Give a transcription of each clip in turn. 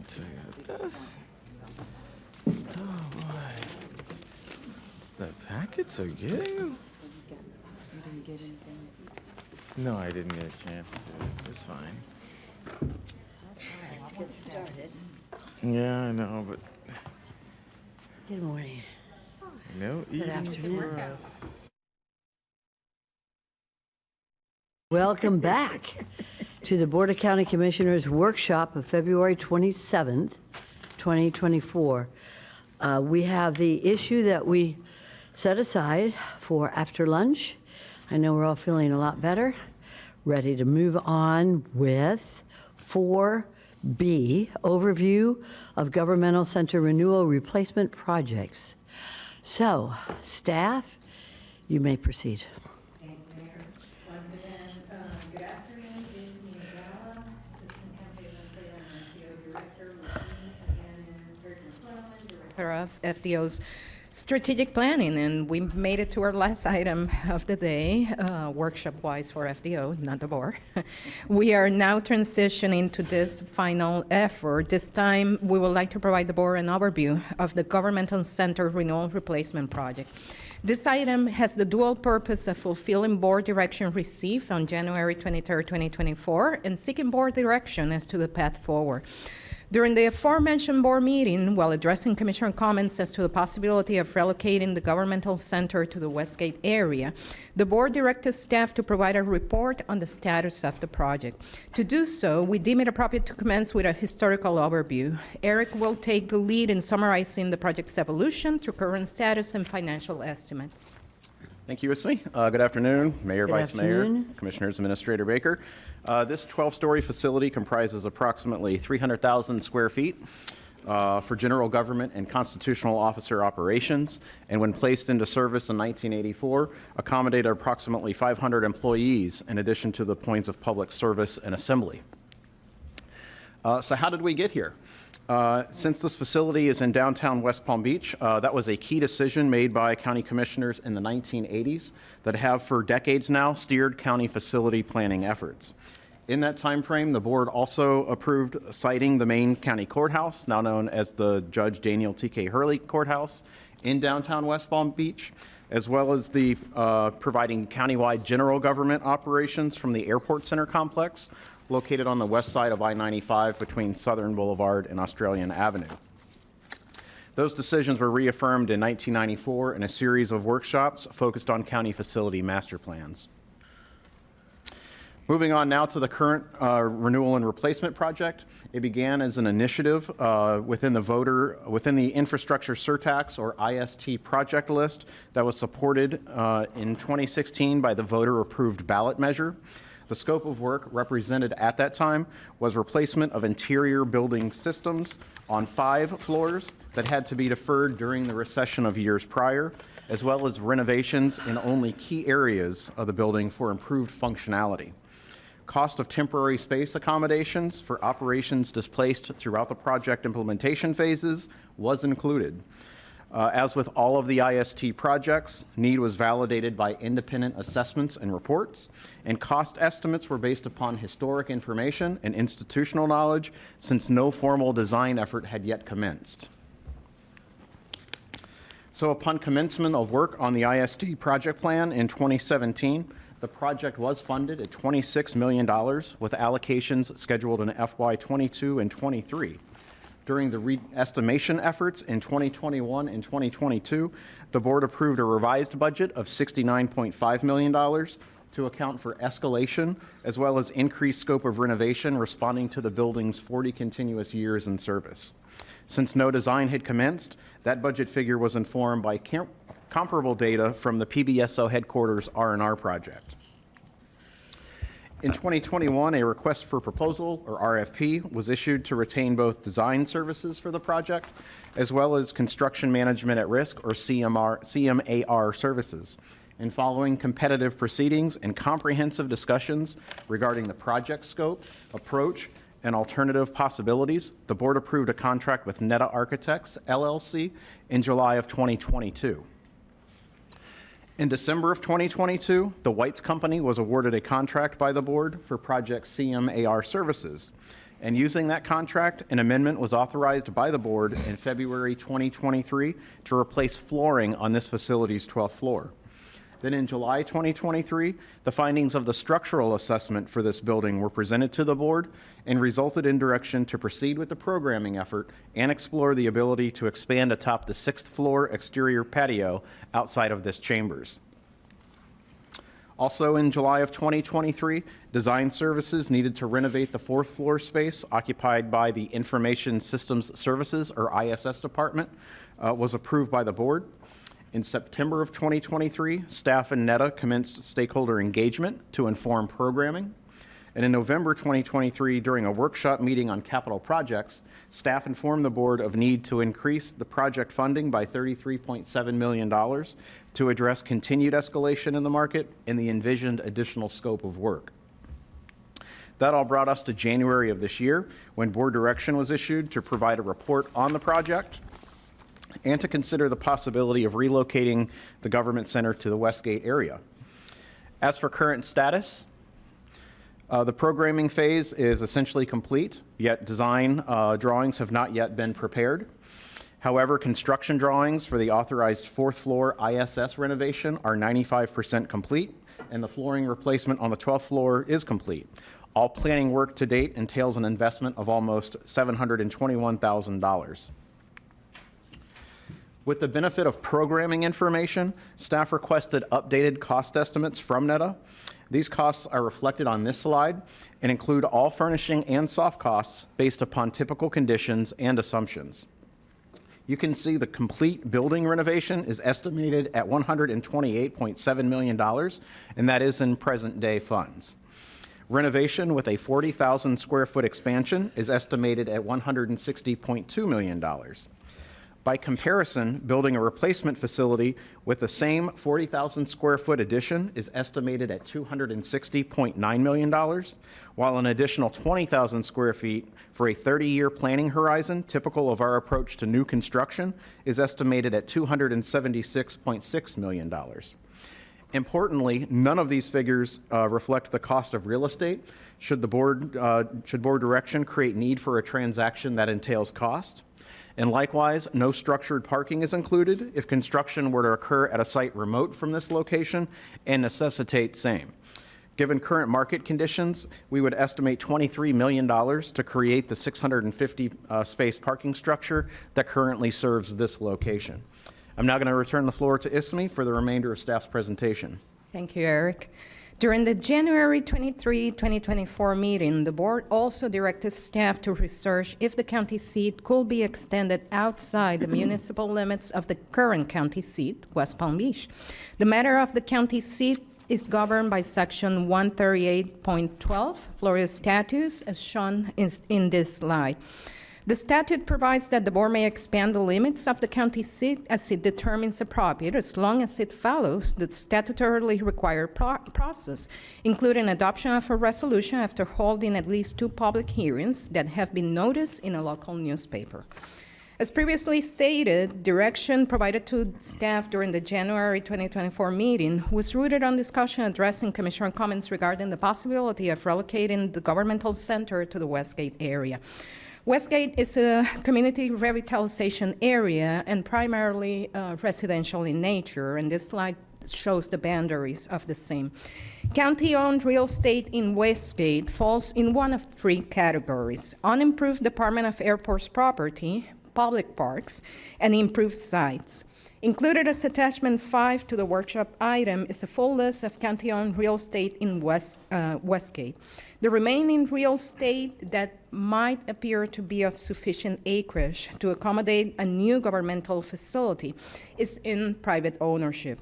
Check out this. Oh boy. The packets are getting them? You didn't get anything? No, I didn't get a chance to. It's fine. All right, let's get started. Yeah, I know, but Good morning. no eating afternoon. for us. Welcome back to the Board of County Commissioners Workshop of February 27th, 2024. We have the issue that we set aside for after lunch. I know we're all feeling a lot better, ready to move on with 4B, Overview of Governmental Center Renewal Replacement Projects. So, staff, you may proceed. Thank you, Mayor. President, good afternoon. This is Mia Gala, Assistant County Administrator and FDO Director. With me again is Sergeant McClellan, Director of FDO's Strategic Planning, and we made it to our last item of the day, workshop-wise for FDO, not the board. We are now transitioning to this final effort. This time, we would like to provide the board an overview of the Governmental Center Renewal Replacement Project. This item has the dual purpose of fulfilling board direction received on January 23, 2024, and seeking board direction as to the path forward. During the aforementioned board meeting, while addressing commissioner comments as to the possibility of relocating the governmental center to the Westgate area, the board directed staff to provide a report on the status of the project. To do so, we deem it appropriate to commence with a historical overview. Eric will take the lead in summarizing the project's evolution through current status and financial estimates. Thank you, Ismi. Good afternoon, Mayor, Good Vice afternoon. Mayor, Commissioners, Administrator Baker. This 12-story facility comprises approximately 300,000 square feet for general government and constitutional officer operations, and when placed into service in 1984, accommodated approximately 500 employees in addition to the points of public service and assembly. So how did we get here? Since this facility is in downtown West Palm Beach, that was a key decision made by county commissioners in the 1980s that have for decades now steered county facility planning efforts. In that time frame, the board also approved siting the main county courthouse, now known as the Judge Daniel T.K. Hurley Courthouse, in downtown West Palm Beach, as well as the providing countywide general government operations from the Airport Center complex, located on the west side of I-95 between Southern Boulevard and Australian Avenue. Those decisions were reaffirmed in 1994 in a series of workshops focused on county facility master plans. Moving on now to the current renewal and replacement project. It began as an initiative within the infrastructure surtax or IST project list that was supported in 2016 by the voter approved ballot measure. The scope of work represented at that time was replacement of interior building systems on 5 floors that had to be deferred during the recession of years prior, as well as renovations in only key areas of the building for improved functionality. Cost of temporary space accommodations for operations displaced throughout the project implementation phases was included. As with all of the IST projects, need was validated by independent assessments and reports, and cost estimates were based upon historic information and institutional knowledge since no formal design effort had yet commenced. So upon commencement of work on the IST project plan in 2017, the project was funded at $26 million with allocations scheduled in FY22 and 23. During the re-estimation efforts in 2021 and 2022, the board approved a revised budget of $69.5 million to account for escalation as well as increased scope of renovation responding to the building's 40 continuous years in service. Since no design had commenced, that budget figure was informed by comparable data from the PBSO headquarters R&R project. In 2021, a request for proposal, or RFP, was issued to retain both design services for the project, as well as construction management at risk, or CMAR services. And following competitive proceedings and comprehensive discussions regarding the project scope, approach, and alternative possibilities, the board approved a contract with Netta Architects, LLC, in July of 2022. In December of 2022, the Whites Company was awarded a contract by the board for project CMAR services. And using that contract, an amendment was authorized by the board in February 2023 to replace flooring on this facility's 12th floor. Then in July 2023, the findings of the structural assessment for this building were presented to the board and resulted in direction to proceed with the programming effort and explore the ability to expand atop the 6th floor exterior patio outside of this chambers. Also in July of 2023, design services needed to renovate the 4th floor space occupied by the Information Systems Services, or ISS department, was approved by the board. In September of 2023, staff and NETA commenced stakeholder engagement to inform programming. And in November 2023, during a workshop meeting on capital projects, staff informed the board of need to increase the project funding by $33.7 million to address continued escalation in the market and the envisioned additional scope of work. That all brought us to January of this year, when board direction was issued to provide a report on the project and to consider the possibility of relocating the government center to the Westgate area. As for current status, the programming phase is essentially complete, yet design drawings have not yet been prepared. However, construction drawings for the authorized 4th floor ISS renovation are 95% complete, and the flooring replacement on the 12th floor is complete. All planning work to date entails an investment of almost $721,000. With the benefit of programming information, staff requested updated cost estimates from NETA. These costs are reflected on this slide and include all furnishing and soft costs based upon typical conditions and assumptions. You can see the complete building renovation is estimated at $128.7 million, and that is in present day funds. Renovation with a 40,000 square foot expansion is estimated at $160.2 million. By comparison, building a replacement facility with the same 40,000 square foot addition is estimated at $260.9 million, while an additional 20,000 square feet for a 30-year planning horizon, typical of our approach to new construction, is estimated at $276.6 million. Importantly, none of these figures reflect the cost of real estate. Should board direction create need for a transaction that entails cost. And likewise, no structured parking is included if construction were to occur at a site remote from this location and necessitate same. Given current market conditions, we would estimate $23 million to create the 650 space parking structure that currently serves this location. I'm now going to return the floor to Ismi for the remainder of staff's presentation. Thank you, Eric. During the January 23, 2024 meeting, the board also directed staff to research if the county seat could be extended outside the municipal limits of the current county seat, West Palm Beach. The matter of the county seat is governed by Section 138.12, Florida statutes, as shown in this slide. The statute provides that the board may expand the limits of the county seat as it determines appropriate, as long as it follows the statutorily required process, including adoption of a resolution after holding at least 2 public hearings that have been noticed in a local newspaper. As previously stated, direction provided to staff during the January 2024 meeting was rooted on discussion addressing Commissioner comments regarding the possibility of relocating the governmental center to the Westgate area. Westgate is a community revitalization area and primarily residential in nature, and this slide shows the boundaries of the same. County-owned real estate in Westgate falls in one of 3 categories: unimproved Department of Airports property, public parks, and improved sites. Included as attachment 5 to the workshop item is a full list of county-owned real estate in Westgate. The remaining real estate that might appear to be of sufficient acreage to accommodate a new governmental facility is in private ownership.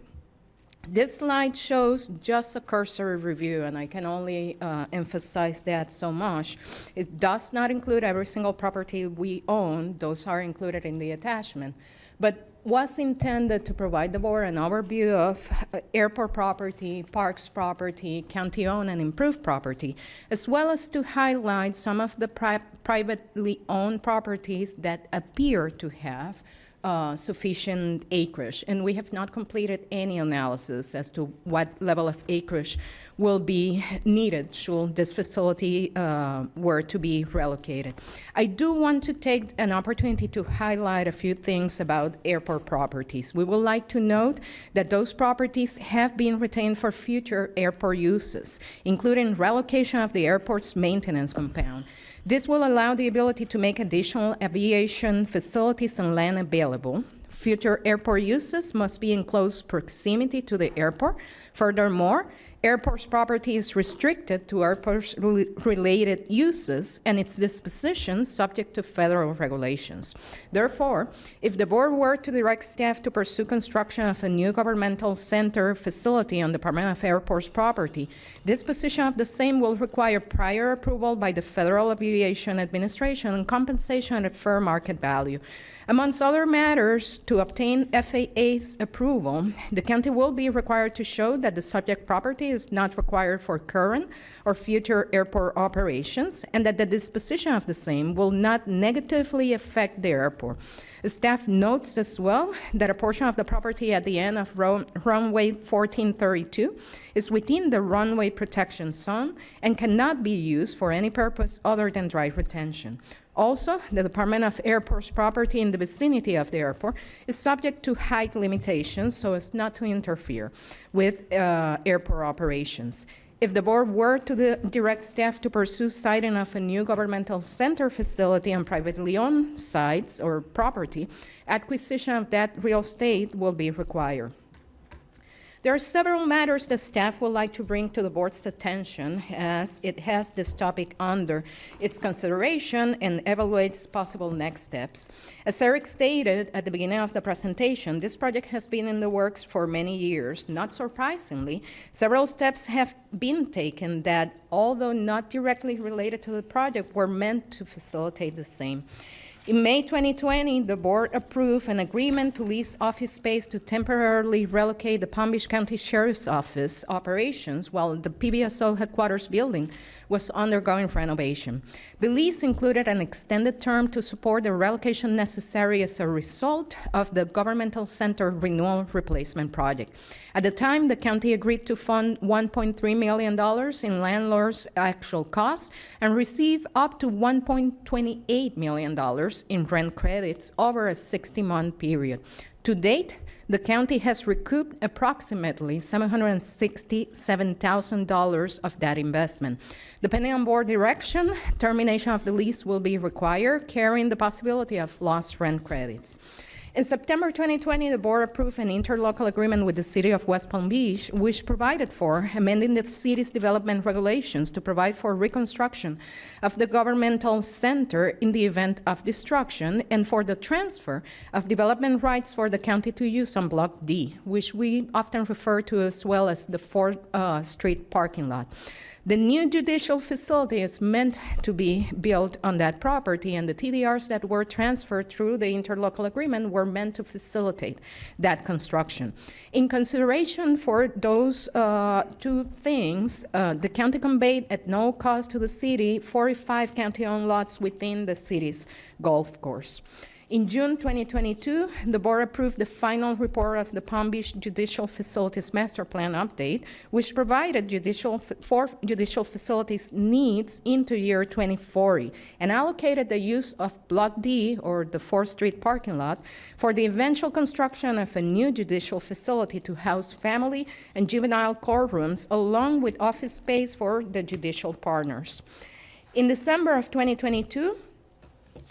This slide shows just a cursory review, and I can only emphasize that so much. It does not include every single property we own. Those are included in the attachment. But was intended to provide the board an overview of airport property, parks property, county-owned and improved property, as well as to highlight some of the privately owned properties that appear to have sufficient acreage, and we have not completed any analysis as to what level of acreage will be needed should this facility were to be relocated. I do want to take an opportunity to highlight a few things about airport properties. We would like to note that those properties have been retained for future airport uses, including relocation of the airport's maintenance compound. This will allow the ability to make additional aviation facilities and land available. Future airport uses must be in close proximity to the airport. Furthermore, airport's property is restricted to airport-related uses and its disposition subject to federal regulations. Therefore, if the board were to direct staff to pursue construction of a new governmental center facility on Department of Airports property, disposition of the same will require prior approval by the Federal Aviation Administration and compensation at fair market value. Amongst other matters, to obtain FAA's approval, the county will be required to show that the subject property is not required for current or future airport operations and that the disposition of the same will not negatively affect the airport. Staff notes as well that a portion of the property at the end of runway 1432 is within the runway protection zone and cannot be used for any purpose other than dry retention. Also, the Department of Airports property in the vicinity of the airport is subject to height limitations so as not to interfere with airport operations. If the board were to direct staff to pursue siting of a new governmental center facility on privately owned sites or property, acquisition of that real estate will be required. There are several matters that staff would like to bring to the board's attention as it has this topic under its consideration and evaluates possible next steps. As Eric stated at the beginning of the presentation, this project has been in the works for many years. Not surprisingly, several steps have been taken that, although not directly related to the project, were meant to facilitate the same. In May 2020, the board approved an agreement to lease office space to temporarily relocate the Palm Beach County Sheriff's Office operations while the PBSO headquarters building was undergoing renovation. The lease included an extended term to support the relocation necessary as a result of the governmental center renewal replacement project. At the time, the county agreed to fund $1.3 million in landlord's actual costs and receive up to $1.28 million in rent credits over a 60-month period. To date, the county has recouped approximately $767,000 of that investment. Depending on board direction, termination of the lease will be required, carrying the possibility of lost rent credits. In September 2020, the board approved an interlocal agreement with the City of West Palm Beach, which provided for amending the city's development regulations to provide for reconstruction of the governmental center in the event of destruction and for the transfer of development rights for the county to use on Block D, which we often refer to as well as the 4th Street parking lot. The new judicial facility is meant to be built on that property, and the TDRs that were transferred through the interlocal agreement were meant to facilitate that construction. In consideration for those two things, the county conveyed at no cost to the city 45 county-owned lots within the city's golf course. In June 2022, the board approved the final report of the Palm Beach Judicial Facilities Master Plan update, which provided for judicial facilities needs into year 2040 and allocated the use of Block D, or the 4th Street parking lot, for the eventual construction of a new judicial facility to house family and juvenile courtrooms, along with office space for the judicial partners. In December of 2022,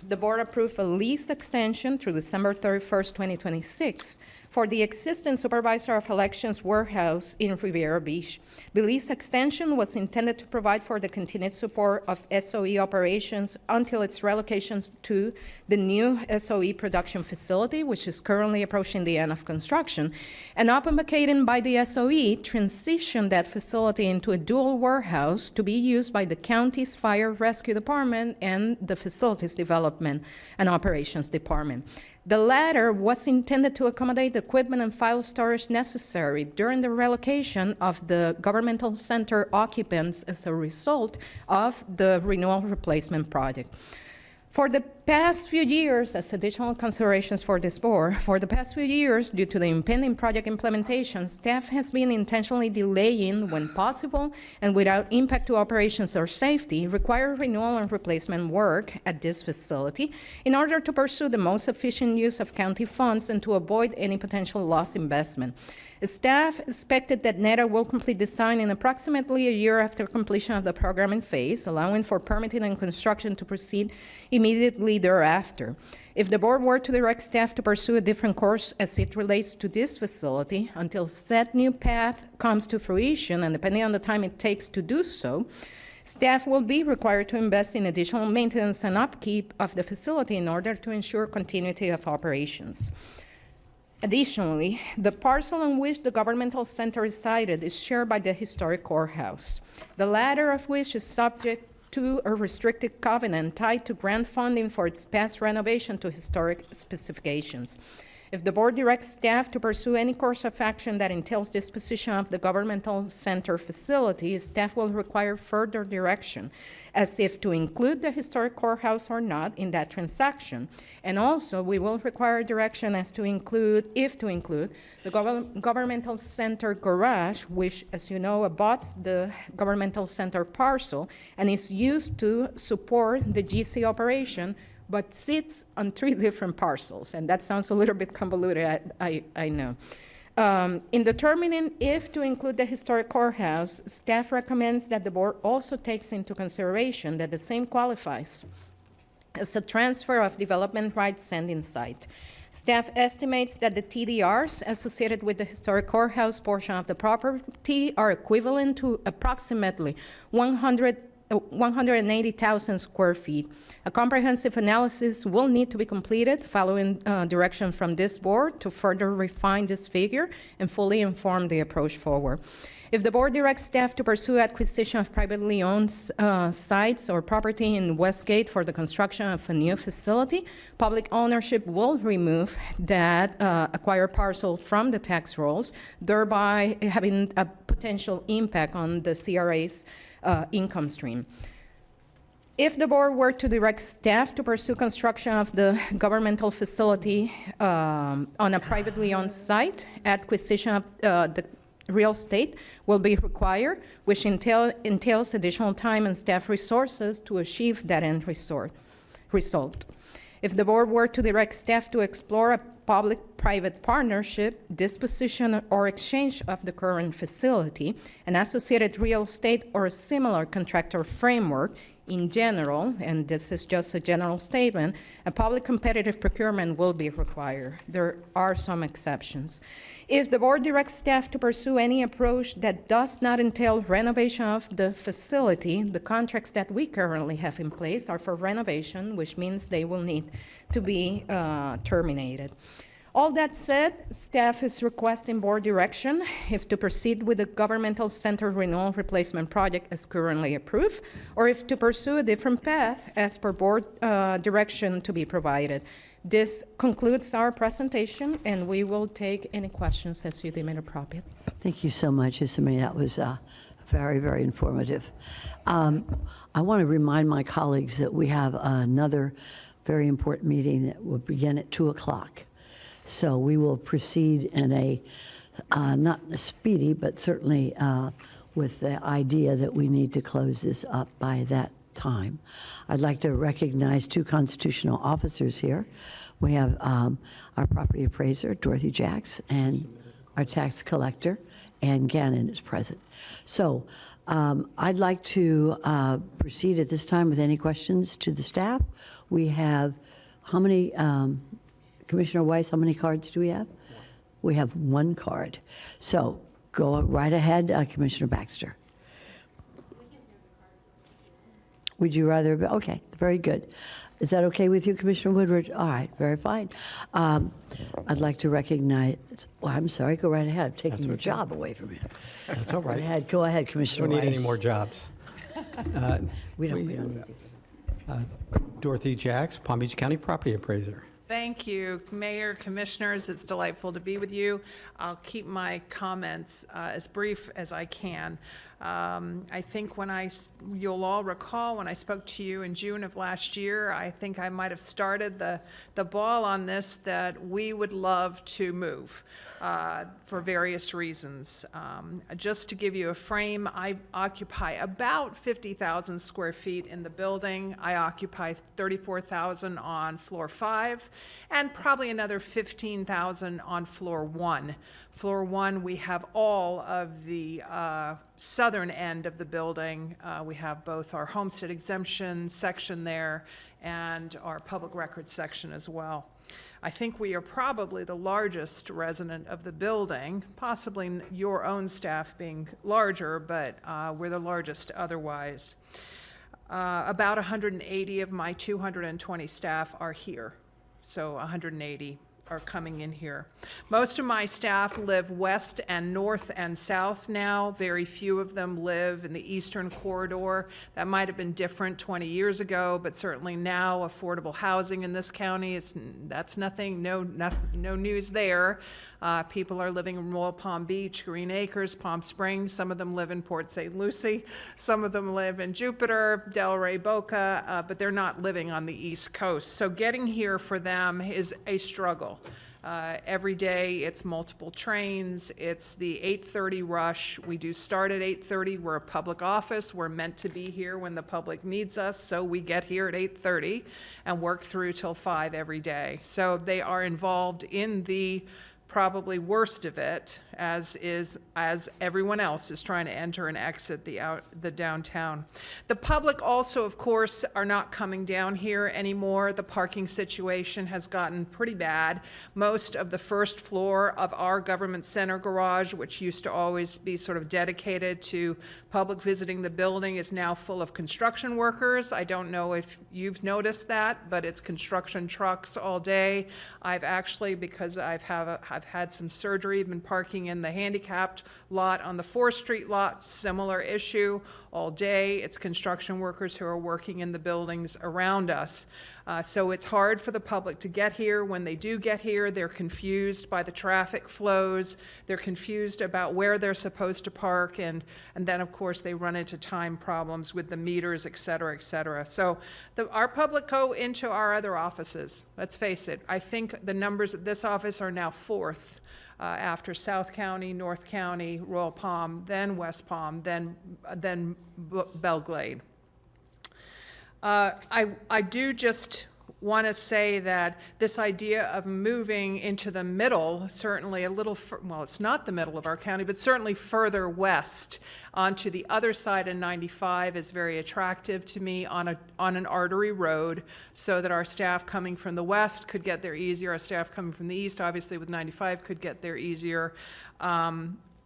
the board approved a lease extension through December 31st, 2026 for the existing Supervisor of Elections warehouse in Riviera Beach. The lease extension was intended to provide for the continued support of SOE operations until its relocation to the new SOE production facility, which is currently approaching the end of construction, and upon vacating by the SOE, transition that facility into a dual warehouse to be used by the county's Fire Rescue Department and the Facilities Development and Operations Department. The latter was intended to accommodate the equipment and file storage necessary during the relocation of the governmental center occupants as a result of the renewal replacement project. For the past few years, as additional considerations for this board, for the past few years, due to the impending project implementation, staff has been intentionally delaying, when possible, and without impact to operations or safety, required renewal and replacement work at this facility in order to pursue the most efficient use of county funds and to avoid any potential lost investment. Staff expected that NETA will complete design in approximately a year after completion of the programming phase, allowing for permitting and construction to proceed immediately thereafter. If the board were to direct staff to pursue a different course as it relates to this facility until said new path comes to fruition, and depending on the time it takes to do so, staff will be required to invest in additional maintenance and upkeep of the facility in order to ensure continuity of operations. Additionally, the parcel on which the governmental center is sited is shared by the historic courthouse, the latter of which is subject to a restricted covenant tied to grant funding for its past renovation to historic specifications. If the board directs staff to pursue any course of action that entails disposition of the governmental center facility, staff will require further direction as if to include the historic courthouse or not in that transaction. And also, we will require direction as to include, if to include, the governmental center garage, which, as you know, abuts the governmental center parcel and is used to support the GC operation, but sits on 3 different parcels, and that sounds a little bit convoluted, I know. In determining if to include the historic courthouse, staff recommends that the board also takes into consideration that the same qualifies as a transfer of development rights sending site. Staff estimates that the TDRs associated with the historic courthouse portion of the property are equivalent to approximately 180,000 square feet. A comprehensive analysis will need to be completed following direction from this board to further refine this figure and fully inform the approach forward. If the board directs staff to pursue acquisition of privately owned sites or property in Westgate for the construction of a new facility, public ownership will remove that acquired parcel from the tax rolls, thereby having a potential impact on the CRA's income stream. If the board were to direct staff to pursue construction of the governmental facility on a privately owned site, acquisition of the real estate will be required, which entails additional time and staff resources to achieve that end result. If the board were to direct staff to explore a public-private partnership, disposition or exchange of the current facility, an associated real estate or a similar contractor framework, in general, and this is just a general statement, a public competitive procurement will be required. There are some exceptions. If the board directs staff to pursue any approach that does not entail renovation of the facility, the contracts that we currently have in place are for renovation, which means they will need to be terminated. All that said, staff is requesting board direction if to proceed with the governmental center renewal replacement project as currently approved, or if to pursue a different path as per board direction to be provided. This concludes our presentation, and we will take any questions as you deem it appropriate. Thank you so much, Isami. That was very, very informative. I want to remind my colleagues that we have another very important meeting that will begin at 2 o'clock. So we will proceed in a, not a speedy, but certainly with the idea that we need to close this up by that time. I'd like to recognize 2 constitutional officers here. We have our property appraiser, Dorothy Jacks, and our tax collector, Ann Gannon, is present. So I'd like to proceed at this time with any questions to the staff. We have, how many, Commissioner Weiss, how many cards do we have? We have 1 card. So go right ahead, Commissioner Baxter. Would you rather, okay, very good. Is that okay with you, Commissioner Woodward? All right, very fine. I'd like to recognize, well, I'm sorry, go right ahead. I'm taking your job away from you. That's all right. Go ahead, Commissioner We don't need Weiss. any more jobs. We don't need it. Dorothy Jacks, Palm Beach County Property Appraiser. Thank you, Mayor, Commissioners. It's delightful to be with you. I'll keep my comments as brief as I can. I think you'll all recall when I spoke to you in June of last year, I think I might have started the ball on this, that we would love to move for various reasons. Just to give you a frame, I occupy about 50,000 square feet in the building. I occupy 34,000 on floor 5 and probably another 15,000 on floor 1. Floor 1, we have all of the southern end of the building. We have both our homestead exemption section there and our public records section as well. I think we are probably the largest resident of the building, possibly your own staff being larger, but we're the largest otherwise. About 180 of my 220 staff are here, so 180 are coming in here. Most of my staff live west and north and south now. Very few of them live in the eastern corridor. That might have been different 20 years ago, but certainly now affordable housing in this county that's nothing, no news there. People are living in Royal Palm Beach, Green Acres, Palm Springs. Some of them live in Port St. Lucie. Some of them live in Jupiter, Delray, Boca, but they're not living on the East Coast. So getting here for them is a struggle. Every day it's multiple trains. It's the 8:30 rush. We do start at 8:30. We're a public office. We're meant to be here when the public needs us, so we get here at 8:30 and work through till 5 every day. So they are involved in the probably worst of it, as everyone else is trying to enter and exit the downtown. The public also, of course, are not coming down here anymore. The parking situation has gotten pretty bad. Most of the first floor of our government center garage, which used to always be sort of dedicated to public visiting the building, is now full of construction workers. I don't know if you've noticed that, but it's construction trucks all day. I've actually, because I've had some surgery, been parking in the handicapped lot on the 4th Street lot, similar issue all day. It's construction workers who are working in the buildings around us. So it's hard for the public to get here. When they do get here, they're confused by the traffic flows. They're confused about where they're supposed to park, and then, of course, they run into time problems with the meters, et cetera, et cetera. So our public go into our other offices. Let's face it. I think the numbers at this office are now 4th. After South County, North County, Royal Palm, then West Palm, then Belglade. I do just want to say that this idea of moving into the middle, certainly a little, well, it's not the middle of our county, but certainly further west onto the other side of 95 is very attractive to me on an artery road, so that our staff coming from the west could get there easier. Our staff coming from the east, obviously with 95, could get there easier.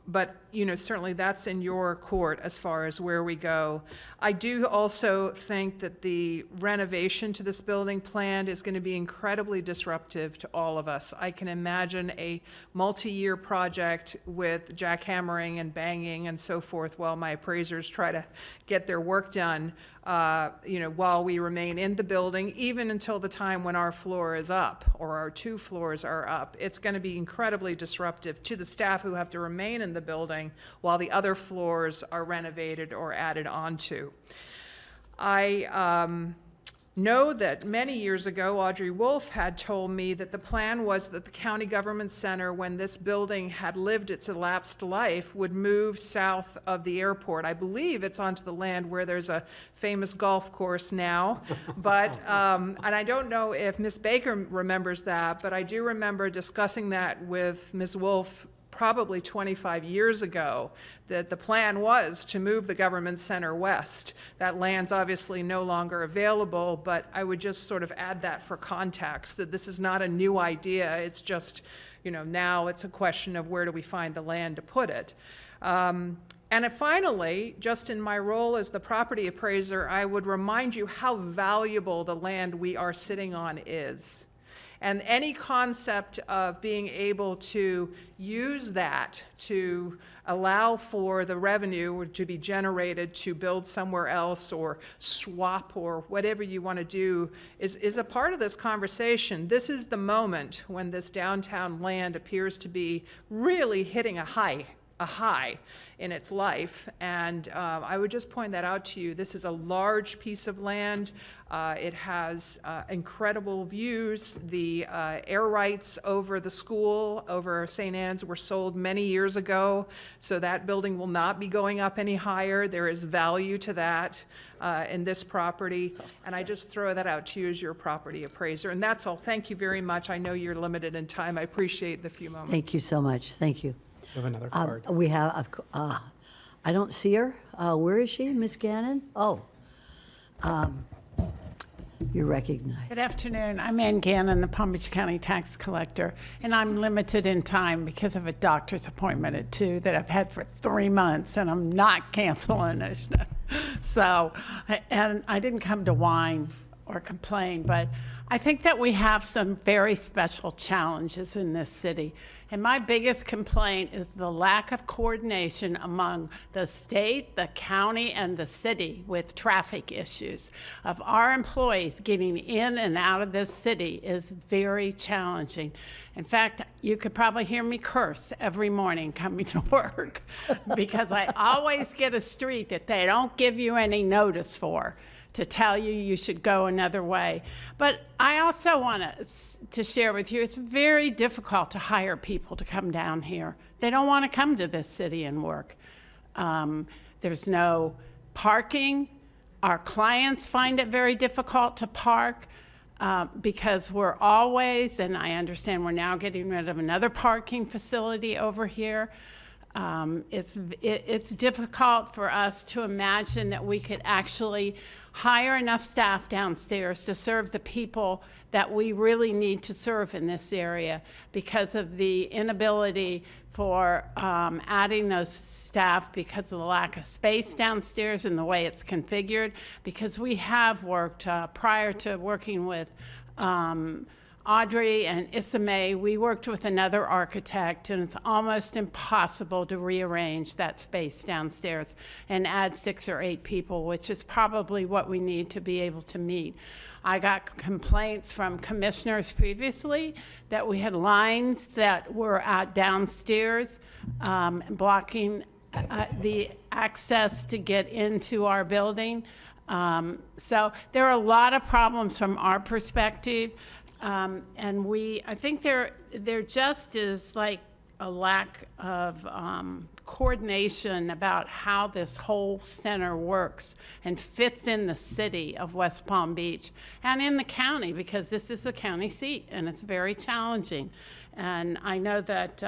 But, certainly that's in your court as far as where we go. I do also think that the renovation to this building planned is going to be incredibly disruptive to all of us. I can imagine a multi-year project with jackhammering and banging and so forth while my appraisers try to get their work done, while we remain in the building, even until the time when our floor is up or our 2 floors are up. It's going to be incredibly disruptive to the staff who have to remain in the building while the other floors are renovated or added onto. I know that many years ago, Audrey Wolf had told me that the plan was that the county government center, when this building had lived its elapsed life, would move south of the airport. I believe it's onto the land where there's a famous golf course now, but, and I don't know if Ms. Baker remembers that, but I do remember discussing that with Ms. Wolf probably 25 years ago, that the plan was to move the government center west. That land's obviously no longer available, but I would just sort of add that for context, that this is not a new idea. It's just, now it's a question of where do we find the land to put it. And finally, just in my role as the property appraiser, I would remind you how valuable the land we are sitting on is. And any concept of being able to use that to allow for the revenue to be generated to build somewhere else or swap or whatever you want to do is a part of this conversation. This is the moment when this downtown land appears to be really hitting a high a high in its life. And I would just point that out to you. This is a large piece of land. It has incredible views. The air rights over the school, over St. Anne's, were sold many years ago, so that building will not be going up any higher. There is value to that in this property, and I just throw that out to you as your property appraiser. And that's all. Thank you very much. I know you're limited in time. I appreciate the few moments. Thank you so much. Thank you. We have another card. We have, I don't see her. Where is she, Ms. Gannon? Oh, you're recognized. Good afternoon. I'm Ann Gannon, the Palm Beach County Tax Collector, and I'm limited in time because of a doctor's appointment at 2 that I've had for 3 months, and I'm not canceling it. So, and I didn't come to whine or complain, but I think that we have some very special challenges in this city. And my biggest complaint is the lack of coordination among the state, the county, and the city with traffic issues. Of our employees getting in and out of this city is very challenging. In fact, you could probably hear me curse every morning coming to work because I always get a street that they don't give you any notice for, to tell you you should go another way. But I also want to share with you, it's very difficult to hire people to come down here. They don't want to come to this city and work. There's no parking. Our clients find it very difficult to park because we're always, and I understand we're now getting rid of another parking facility over here. It's difficult for us to imagine that we could actually hire enough staff downstairs to serve the people that we really need to serve in this area because of the inability for adding those staff because of the lack of space downstairs and the way it's configured. Because we have worked, prior to working with Audrey and Isame, we worked with another architect, and it's almost impossible to rearrange that space downstairs and add 6 or 8 people, which is probably what we need to be able to meet. I got complaints from commissioners previously that we had lines that were out downstairs blocking the access to get into our building. So there are a lot of problems from our perspective. And I think there just is like a lack of coordination about how this whole center works and fits in the city of West Palm Beach and in the county, because this is the county seat and it's very challenging. And I know that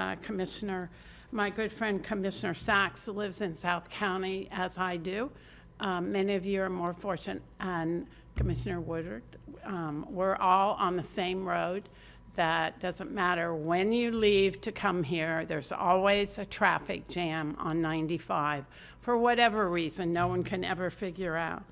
my good friend Commissioner Sachs lives in South County, as I do. Many of you are more fortunate, and Commissioner Woodard, we're all on the same road. That doesn't matter when you leave to come here, there's always a traffic jam on 95 for whatever reason no one can ever figure out.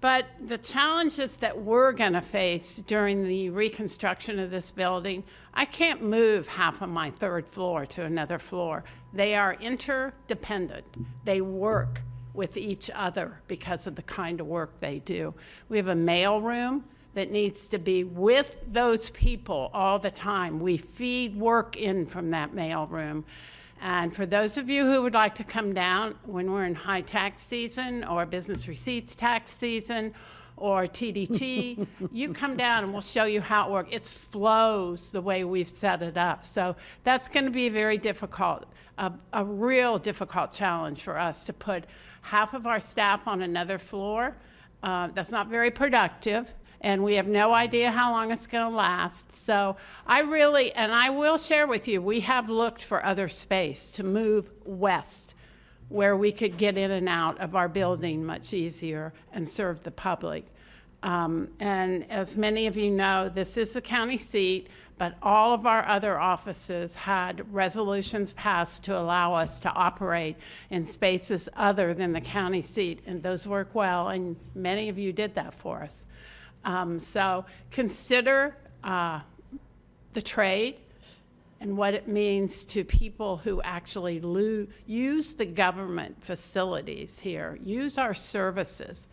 But the challenges that we're going to face during the reconstruction of this building, I can't move half of my 3rd floor to another floor. They are interdependent. They work with each other because of the kind of work they do. We have a mail room that needs to be with those people all the time. We feed work in from that mail room. And for those of you who would like to come down when we're in high tax season or business receipts tax season or TDT, you come down and we'll show you how it works. It flows the way we've set it up. So that's going to be very difficult, a real difficult challenge for us to put half of our staff on another floor. That's not very productive, and we have no idea how long it's going to last. So I will share with you, we have looked for other space to move west where we could get in and out of our building much easier and serve the public. And as many of you know, this is the county seat, but all of our other offices had resolutions passed to allow us to operate in spaces other than the county seat, and those work well, and many of you did that for us. So consider the trade and what it means to people who actually use the government facilities here, use our services,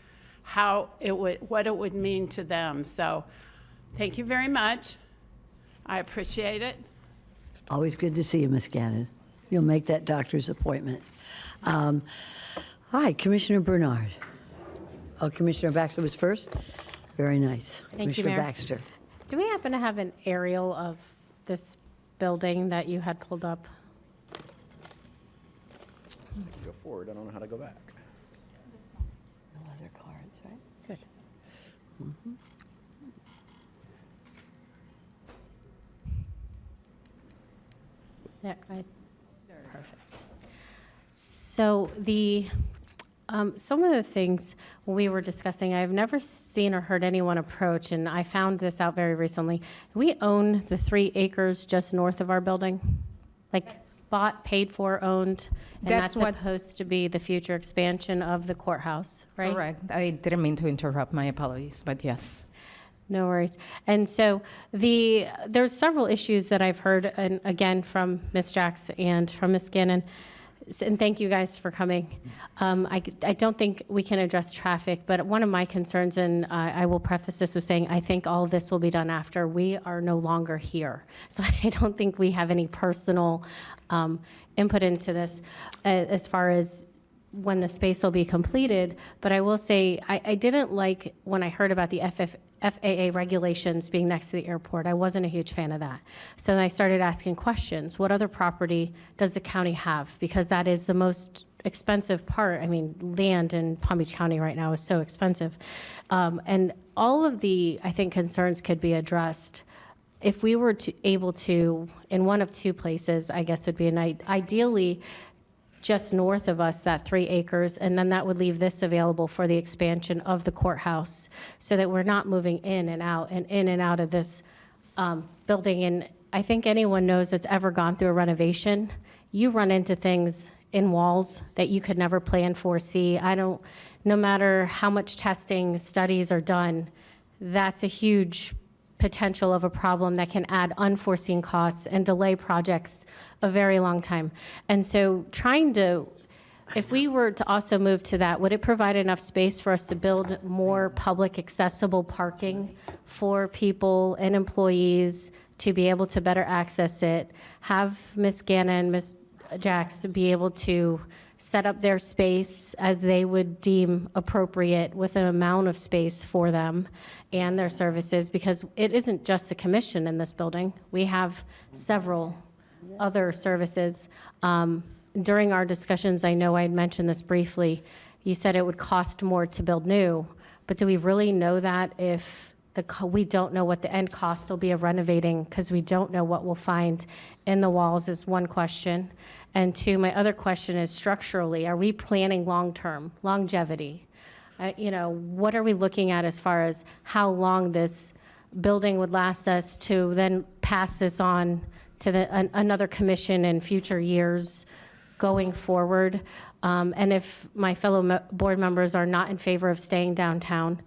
what it would mean to them. So thank you very much. I appreciate it. Always good to see you, Ms. Gannon. You'll make that doctor's appointment. All right, Commissioner Bernard. Oh, Commissioner Baxter was first? Very nice. Thank you, Commissioner Mayor. Baxter. Do we happen to have an aerial of this building that you had pulled up? Go forward, I don't know how to go back. No other cards, right? Good. Yeah, perfect. So some of the things we were discussing, I've never seen or heard anyone approach, and I found this out very recently. We own the 3 acres just north of our building, like bought, paid for, owned, and That's that's what- supposed to be the future expansion of the courthouse, right? Correct. I didn't mean to interrupt. My apologies, but yes. No worries. And so there's several issues that I've heard, and again, from Ms. Jacks and from Ms. Gannon. And thank you guys for coming. I don't think we can address traffic, but one of my concerns, and I will preface this with saying, I think all of this will be done after we are no longer here. So I don't think we have any personal input into this as far as when the space will be completed. But I will say, I didn't like when I heard about the FAA regulations being next to the airport. I wasn't a huge fan of that. So then I started asking questions. What other property does the county have? Because that is the most expensive part. I mean, land in Palm Beach County right now is so expensive. And all of the, I think, concerns could be addressed if we were able to, in one of 2 places, I guess would be ideally just north of us, that 3 acres, and then that would leave this available for the expansion of the courthouse, so that we're not moving in and out of this building. And I think anyone knows that's ever gone through a renovation, you run into things in walls that you could never plan for, see. No matter how much testing, studies are done, that's a huge potential of a problem that can add unforeseen costs and delay projects a very long time. And so if we were to also move to that, would it provide enough space for us to build more public accessible parking for people and employees to be able to better access it? Have Ms. Gannon, Ms. Jacks be able to set up their space as they would deem appropriate with an amount of space for them and their services, because it isn't just the commission in this building. We have several other services. During our discussions, I know I had mentioned this briefly, you said it would cost more to build new, but do we really know that if we don't know what the end cost will be of renovating, because we don't know what we'll find in the walls, is one question. And 2, my other question is structurally, are we planning long-term, longevity? What are we looking at as far as how long this building would last us to then pass this on to another commission in future years going forward? And if my fellow board members are not in favor of staying downtown,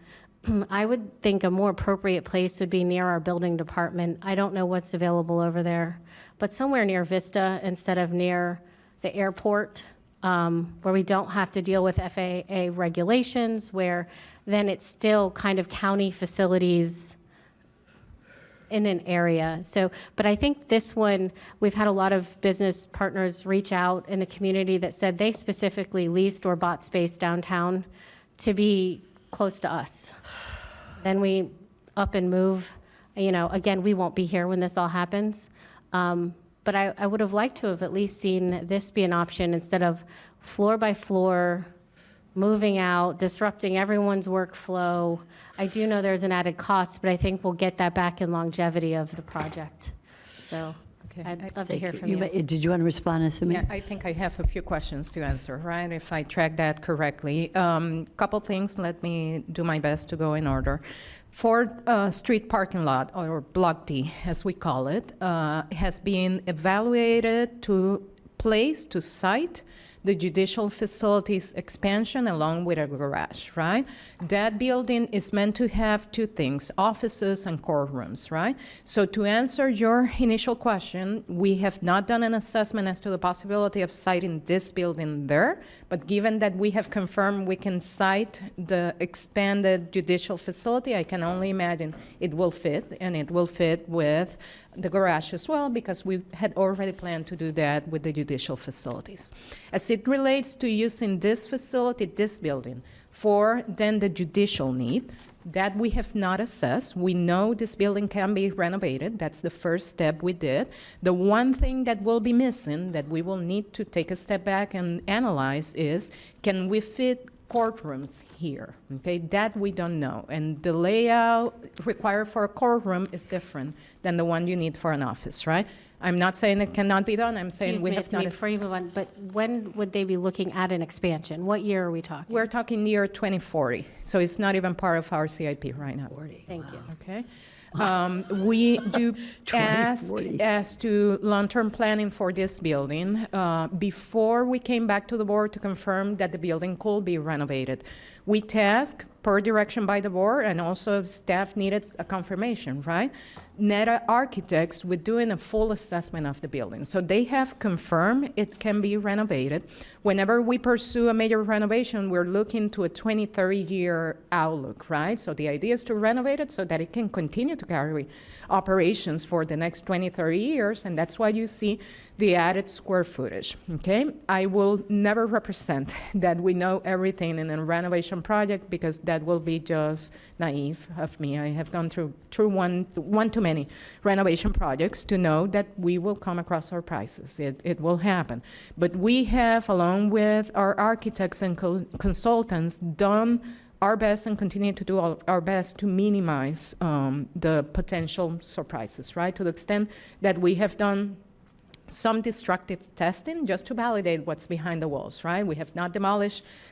I would think a more appropriate place would be near our building department. I don't know what's available over there, but somewhere near Vista instead of near the airport, where we don't have to deal with FAA regulations, where then it's still kind of county facilities in an area. So, but I think this one, we've had a lot of business partners reach out in the community that said they specifically leased or bought space downtown to be close to us. Then we up and move. Again, we won't be here when this all happens. But I would have liked to have at least seen this be an option instead of floor by floor, moving out, disrupting everyone's workflow. I do know there's an added cost, but I think we'll get that back in longevity of the project. So Okay. I'd love to hear from you. Did you want to respond, Asami? Yeah, I think I have a few questions to answer, right? If I track that correctly. Couple things, let me do my best to go in order. For street parking lot, or Block D, as we call it, has been evaluated to place to site the judicial facilities expansion along with a garage, right? That building is meant to have 2 things, offices and courtrooms, right? So to answer your initial question, we have not done an assessment as to the possibility of siting this building there, But given that we have confirmed we can site the expanded judicial facility, I can only imagine it will fit, and it will fit with the garage as well, because we had already planned to do that with the judicial facilities. As it relates to using this facility, this building, for then the judicial need, that we have not assessed. We know this building can be renovated. That's the first step we did. The one thing that will be missing, that we will need to take a step back and analyze, is can we fit courtrooms here? Okay, that we don't know. And the layout required for a courtroom is different than the one you need for an office, right? I'm not saying it cannot be done. I'm saying we have not. Before you move on, but when would they be looking at an expansion? What year are we talking? We're talking year 2040, so it's not even part of our CIP right now. Thank you. Okay. We do ask 2040. as to long-term planning for this building. Before we came back to the board to confirm that the building could be renovated, we tasked, per direction by the board, and also staff needed a confirmation, right? NETA architects with doing a full assessment of the building. So they have confirmed it can be renovated. Whenever we pursue a major renovation, we're looking to a 20, 30-year outlook, right? So the idea is to renovate it so that it can continue to carry operations for the next 20, 30 years, and that's why you see the added square footage, okay? I will never represent that we know everything in a renovation project, because that will be just naive of me. I have gone through one too many renovation projects to know that we will come across our prices. It will happen. But we have, along with our architects and consultants, done our best and continue to do our best to minimize the potential surprises, right? To the extent that we have done some destructive testing just to validate what's behind the walls, right? We have not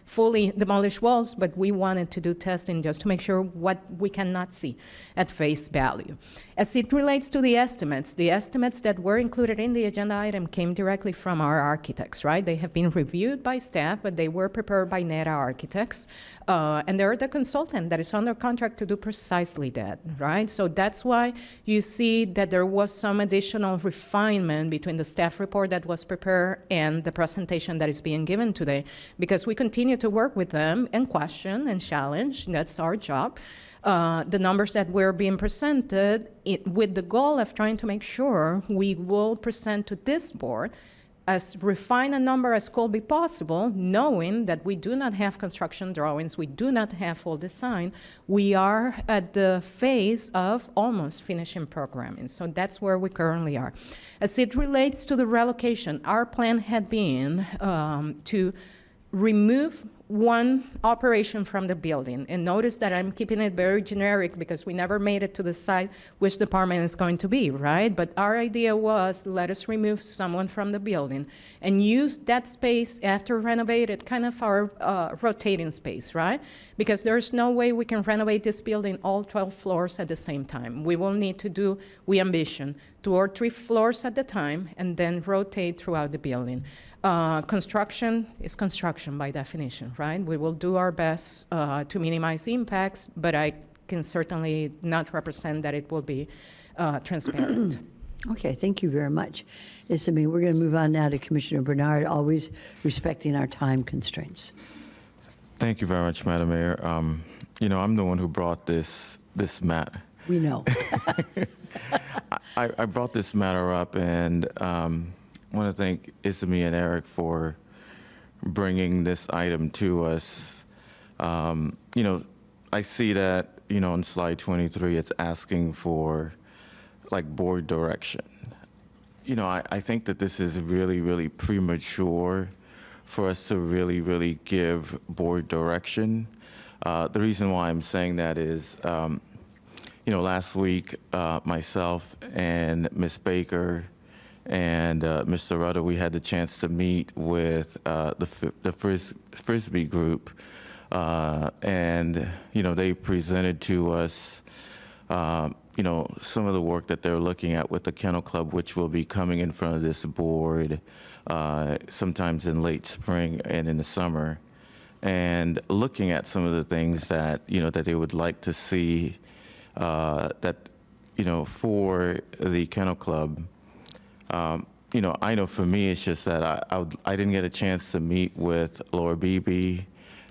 fully demolished walls, but we wanted to do testing just to make sure what we cannot see at face value. As it relates to the estimates that were included in the agenda item came directly from our architects, right? They have been reviewed by staff, but they were prepared by NETA architects. And they're the consultant that is under contract to do precisely that, right? So that's why you see that there was some additional refinement between the staff report that was prepared and the presentation that is being given today, because we continue to work with them and question and challenge. That's our job. The numbers that were being presented with the goal of trying to make sure we will present to this board as refined a number as could be possible, knowing that we do not have construction drawings, we do not have full design. We are at the phase of almost finishing programming. So that's where we currently are. As it relates to the relocation, our plan had been to remove one operation from the building. And notice that I'm keeping it very generic because we never made it to decide which department it's going to be, right? But our idea was, let us remove someone from the building and use that space after renovated, kind of our rotating space, right? Because there's no way we can renovate this building all 12 floors at the same time. We will need to do, we ambition, 2 or 3 floors at a time and then rotate throughout the building. Construction is construction by definition, right? We will do our best to minimize impacts, but I can certainly not represent that it will be transparent. Okay, thank you very much. Yes, I mean, we're going to move on now to Commissioner Bernard, always respecting our time constraints. Thank you very much, Madam Mayor. You know, I'm the one who brought this matter. We know. I brought this matter up, and I want to thank Isami and Eric for bringing this item to us. You know, I see that, you know, on slide 23, it's asking for like board direction. You know, I think that this is really, really premature for us to really give board direction. The reason why I'm saying that is, you know, last week, myself and Ms. Baker and Mr. Rudder, we had the chance to meet with the Frisbee group, and you know, they presented to us you know, some of the work that they're looking at with the Kennel Club, which will be coming in front of this board sometimes in late spring and in the summer, and looking at some of the things that, you know, that they would like to see that, you know, for the Kennel Club. I know for me, it's just that I didn't get a chance to meet with Laura Beebe,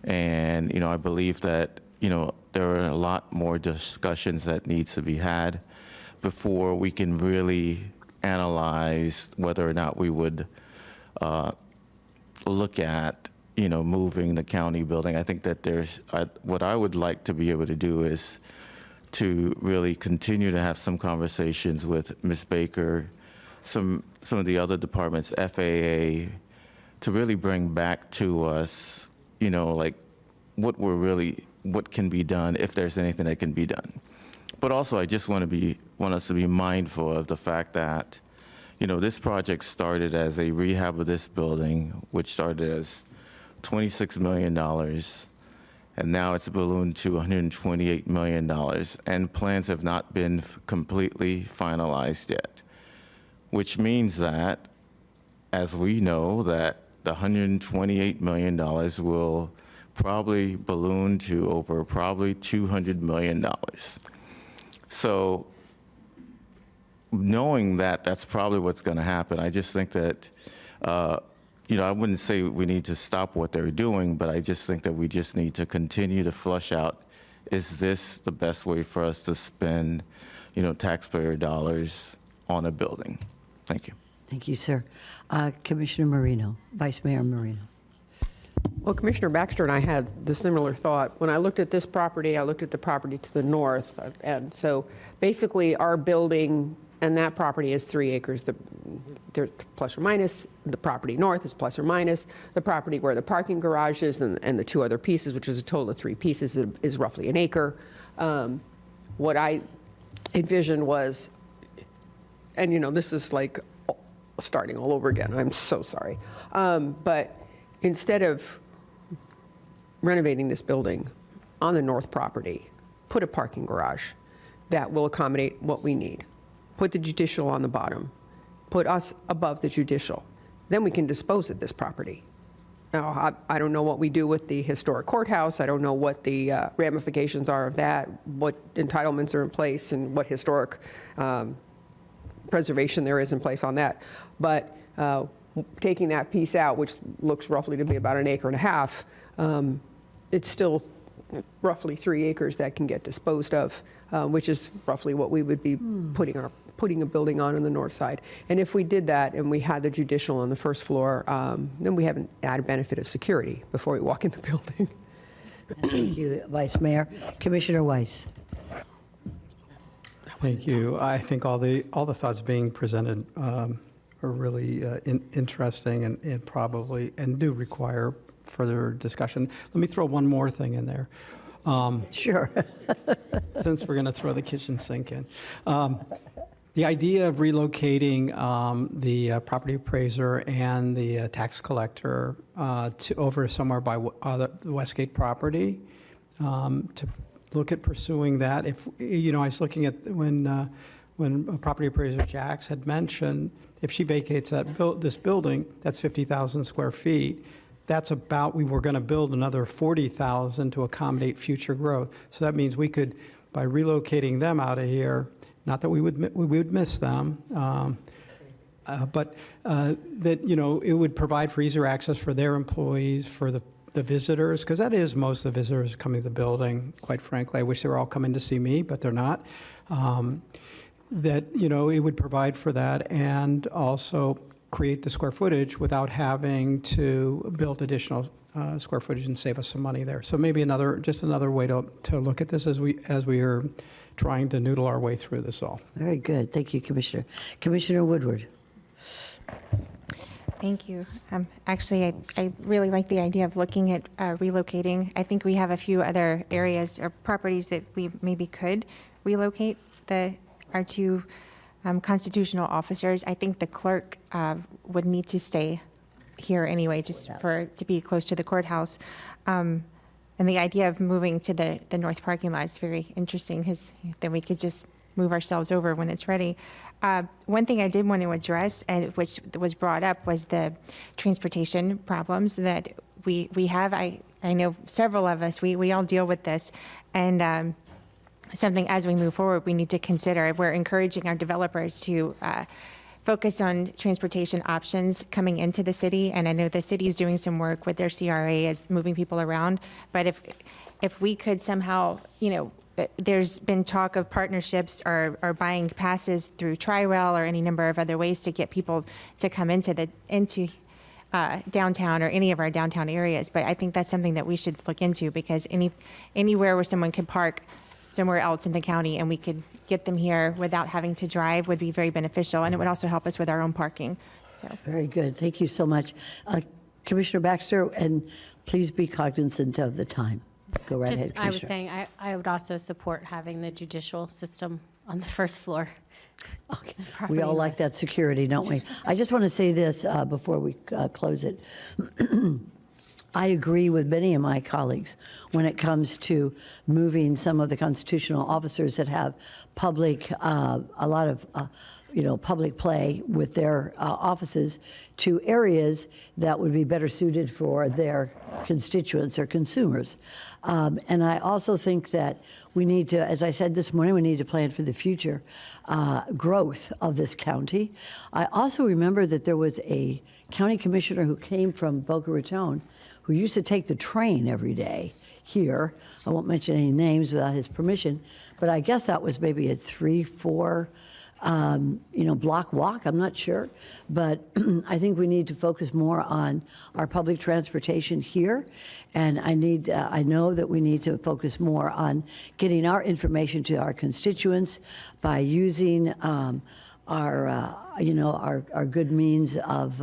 and, I believe that, there are a lot more discussions that needs to be had before we can really analyze whether or not we would look at, moving the county building. I think that what I would like to be able to do is to really continue to have some conversations with Ms. Baker, some of the other departments, FAA, to really bring back to us, like what can be done, if there's anything that can be done. But also, I just want us to be mindful of the fact that, this project started as a rehab of this building, which started as $26 million, and now it's ballooned to $128 million, and plans have not been completely finalized yet, which means that, as we know, that the $128 million will probably balloon to over probably $200 million. So knowing that that's probably what's going to happen, I just think that, I wouldn't say we need to stop what they're doing, but I just think that we just need to continue to flush out, is this the best way for us to spend, taxpayer dollars on a building? Thank you. Thank you, sir. Commissioner Marino, Vice Mayor Marino. Well, Commissioner Baxter and I had the similar thought. When I looked at this property, I looked at the property to the north. And so basically our building and that property is 3 acres. There's plus or minus. The property north is plus or minus. The property where the parking garage is and the 2 other pieces, which is a total of 3 pieces, is roughly an acre. What I envisioned was, and this is like starting all over again. I'm so sorry. But instead of renovating this building on the north property, put a parking garage that will accommodate what we need. Put the judicial on the bottom. Put us above the judicial. Then we can dispose of this property. Now, I don't know what we do with the historic courthouse. I don't know what the ramifications are of that, what entitlements are in place, and what historic preservation there is in place on that. But taking that piece out, which looks roughly to be about 1.5 acres, it's still roughly 3 acres that can get disposed of, which is roughly what we would be putting a building on the north side. And if we did that and we had the judicial on the first floor, then we have an added benefit of security before we walk in the building. Thank you, Vice Mayor. Commissioner Weiss. Thank you. I think all the thoughts being presented are really interesting and probably do require further discussion. Let me throw one more thing in there. Sure. Since we're going to throw the kitchen sink in. The idea of relocating the property appraiser and the tax collector over somewhere by the Westgate property, to look at pursuing that. If I was looking at when property appraiser Jax had mentioned, if she vacates this building, that's 50,000 square feet. That's about, we were going to build another 40,000 to accommodate future growth. So that means we could, by relocating them out of here, not that we would miss them, but that it would provide for easier access for their employees, for the visitors, because that is most of the visitors coming to the building. Quite frankly, I wish they were all coming to see me, but they're not. That it would provide for that, and also create the square footage without having to build additional square footage and save us some money there. So maybe just another way to look at this as we are trying to noodle our way through this all. Very good. Thank you, Commissioner. Commissioner Woodward. Thank you. Actually, I really like the idea of looking at relocating. I think we have a few other areas or properties that we maybe could relocate our 2 constitutional officers. I think the clerk would need to stay here anyway, just to be close to the courthouse. And the idea of moving to the north parking lot is very interesting, because then we could just move ourselves over when it's ready. One thing I did want to address, and which was brought up, was the transportation problems that we have. I know several of us, we all deal with this. And something as we move forward, we need to consider. We're encouraging our developers to focus on transportation options coming into the city. And I know the city is doing some work with their CRA as moving people around. But if we could somehow, there's been talk of partnerships or buying passes through Tri-Rail or any number of other ways to get people to come into downtown or any of our downtown areas. But I think that's something that we should look into, because anywhere where someone could park somewhere else in the county and we could get them here without having to drive would be very beneficial, and it would also help us with our own parking. So Very good. Thank you so much. Commissioner Baxter, and please be cognizant of the time. Go right ahead, Just, I was Commissioner. saying, I would also support having the judicial system on the first floor. Okay. We property all like that security, don't we? I just want to say this before we close it. I agree with many of my colleagues when it comes to moving some of the constitutional officers that have public, a lot of, public play with their offices to areas that would be better suited for their constituents or consumers. And I also think that we need to, as I said this morning, we need to plan for the future growth of this county. I also remember that there was a county commissioner who came from Boca Raton who used to take the train every day here. I won't mention any names without his permission, but I guess that was maybe a 3-4 block walk, I'm not sure. But I think we need to focus more on our public transportation here. And I know that we need to focus more on getting our information to our constituents by using our good means of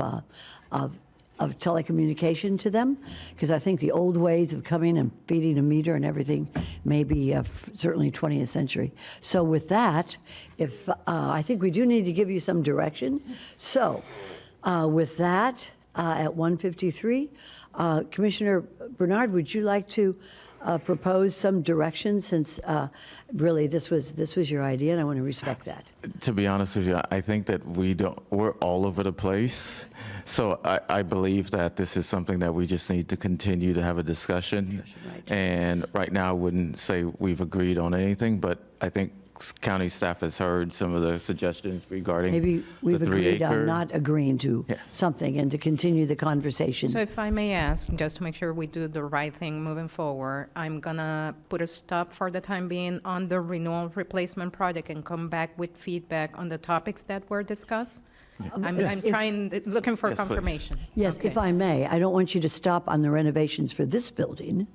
telecommunication to them, because I think the old ways of coming and feeding a meter and everything may be certainly 20th century. So with that, I think we do need to give you some direction. So with that, at 1:53, Commissioner Bernard, would you like to propose some direction, since really this was your idea, and I want to respect that. To be honest with you, I think that we're all over the place. So I believe that this is something that we just need to continue to have a discussion. Right. And right now, I wouldn't say we've agreed on anything, but I think county staff has heard some of the suggestions regarding Maybe the we've 3 agreed acre. on not agreeing to Yes. something and to continue the conversation. So if I may ask, just to make sure we do the right thing moving forward, I'm gonna put a stop for the time being on the renewal replacement project and come back with feedback on the topics that were discussed. I'm looking for Yes, please. confirmation. Yes, if Okay. I may, I don't want you to stop on the renovations for this building,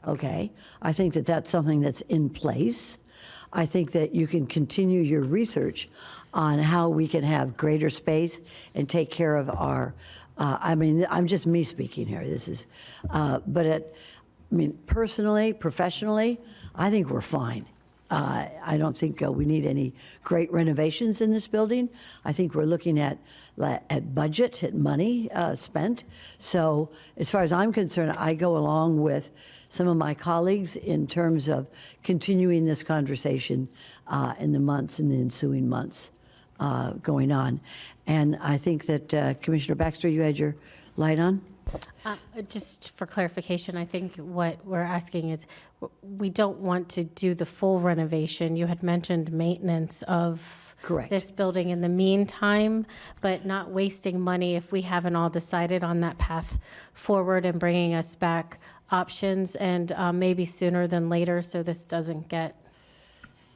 okay? I think that that's something that's in place. I think that you can continue your research on how we can have greater space and take care of our, I'm just me speaking here, this is, personally, professionally, I think we're fine. I don't think we need any great renovations in this building. I think we're looking at budget, at money spent. So as far as I'm concerned, I go along with some of my colleagues in terms of continuing this conversation in the months and the ensuing months going on. And I think that Commissioner Baxter, you had your light on? Just for clarification, I think what we're asking is, we don't want to do the full renovation. You had mentioned maintenance of Correct. this building in the meantime, but not wasting money if we haven't all decided on that path forward, and bringing us back options, and maybe sooner than later, so this doesn't get.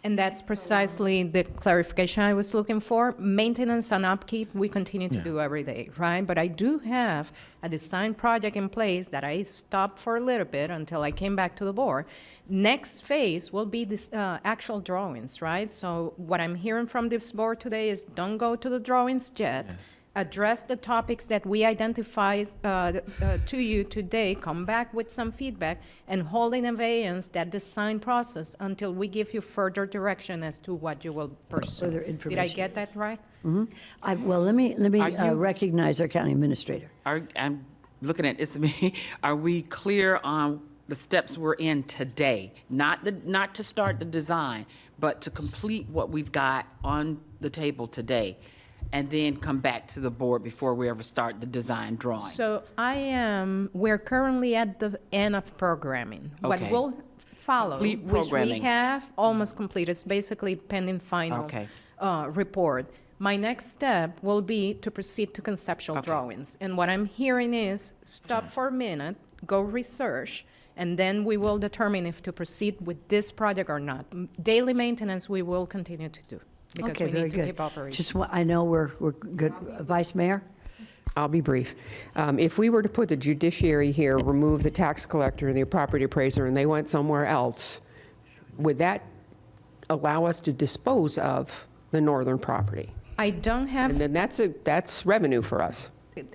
And that's precisely the clarification I was looking for. Maintenance and upkeep, we continue to do every day, right? But I do have a design project in place that I stopped for a little bit until I came back to the board. Next phase will be this actual drawings, right? So what I'm hearing from this board today is, don't go to the drawings yet. Yes. Address the topics that we identified to you today, come back with some feedback, and hold in abeyance that design process until we give you further direction as to what you will pursue. Further Did I information. get that right? Well, let me Are you- recognize our county administrator. I'm looking at this, are we clear on the steps we're in today? Not to start the design, but to complete what we've got on the table today, and then come back to the board before we ever start the design drawing? So we're currently at the end of programming. What Okay. will follow, Complete which we programming. have almost complete, it's basically pending final Okay. report. My next step will be to proceed to conceptual drawings. And what I'm hearing is, stop for a minute, go research, and then we will determine if to proceed with this project or not. Daily maintenance, we will continue to do, because Okay, we very need to good. keep operations. Just, I know we're good. Vice Mayor? I'll be brief. If we were to put the judiciary here, remove the tax collector and the property appraiser, and they went somewhere else, would that allow us to dispose of the northern property? I don't have And then that's revenue for us.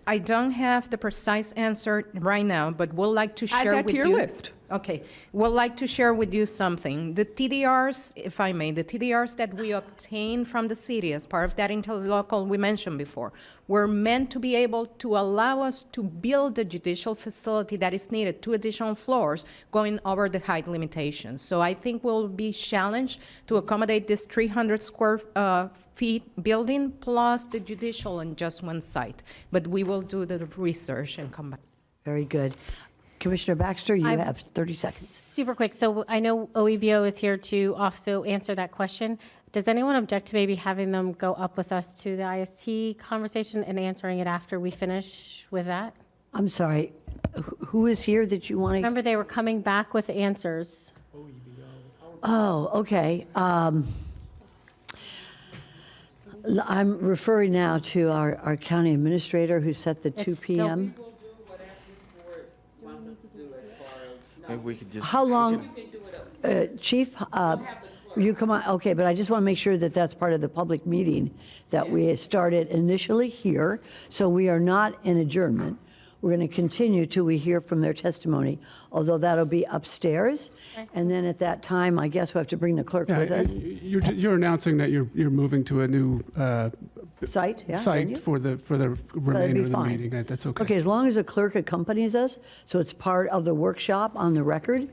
I don't have the precise answer right now, but would like to share Add that with to your you. list. Okay, would like to share with you something. The TDRs, if I may, the TDRs that we obtained from the city as part of that interlocal we mentioned before, were meant to be able to allow us to build the judicial facility that is needed, 2 additional floors, going over the height limitations. So I think we'll be challenged to accommodate this 300 square feet building plus the judicial on just one site. But we will do the research and come back. Very good. Commissioner Baxter, you I've- have 30 seconds. Super quick. So I know OEBO is here to also answer that question. Does anyone object to maybe having them go up with us to the IST conversation and answering it after we finish with that? I'm sorry, who is here that you want to? Remember, they were coming back with answers. Oh, okay. I'm referring now to our county administrator who set the 2 It's still- PM. Maybe we could just. How long, Chief, you come on, okay, but I just want to make sure that that's part of the public meeting that we started initially here, so we are not in adjournment. We're going to continue till we hear from their testimony, although that'll be upstairs. And then at that time, I guess we'll have to bring the clerk with us. You're announcing that you're moving to a new Site, yeah? venue? site for the remainder of the fine. meeting. That's okay. Okay, as long as a clerk accompanies us, so it's part of the workshop on the record,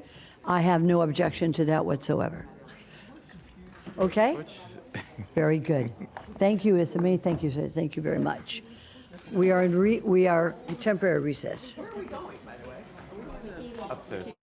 I have no objection to that whatsoever. Okay? Very good. Thank you, Isame. Thank you very much. We are in temporary recess. Upstairs.